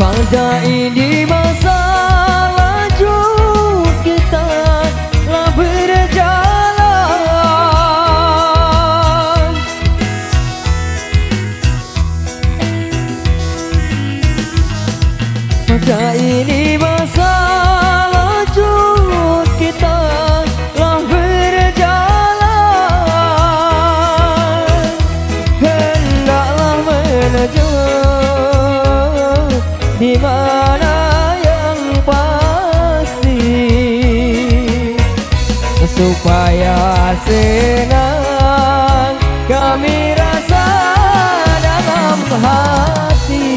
Pada ini masa laju kita telah berjalan. Pada ini masa laju kita telah berjalan. Hendaklah menuju di mana yang pasti, supaya senang kami rasa dalam hati.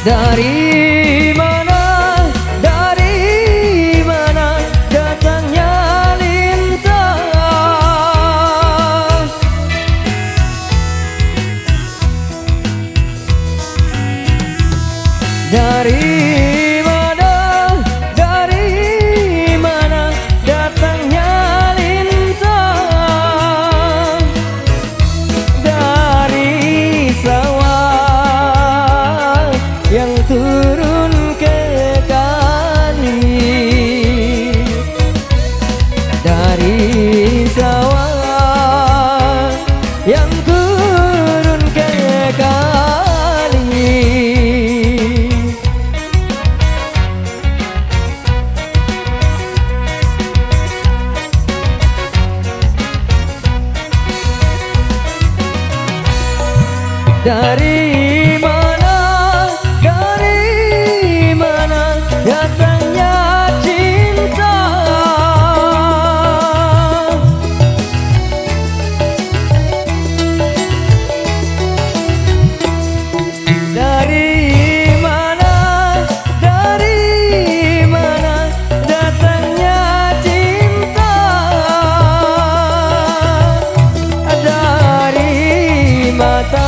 Dari mana datangnya lintang? Dari mana datangnya lintang? Dari sawah yang turun ke kali, dari sawah yang turun ke kali. Dari mana datangnya cinta? Dari mana datangnya cinta? Dari mata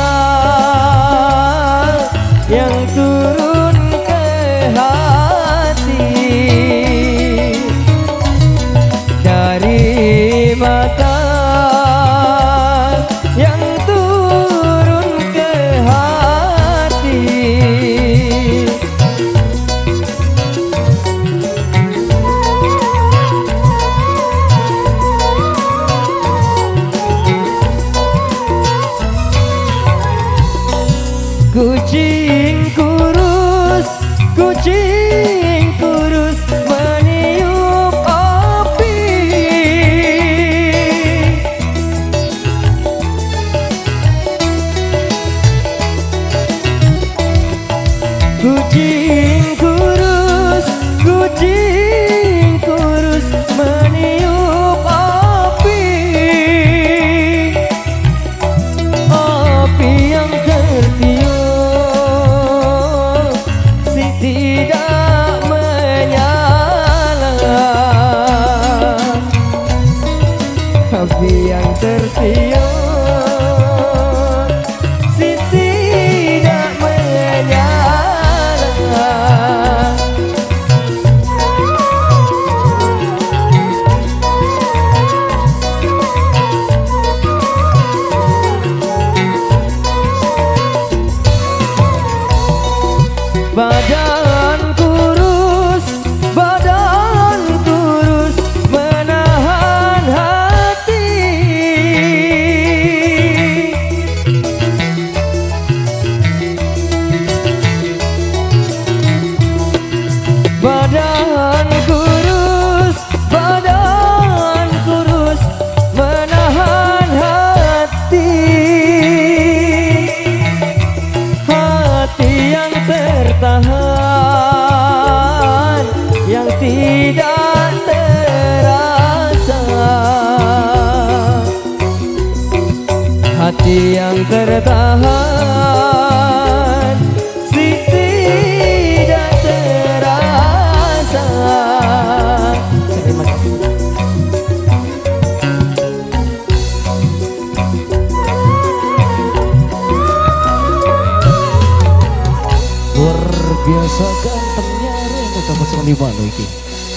Kamu sekali mana iki?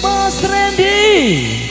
Mas Randy.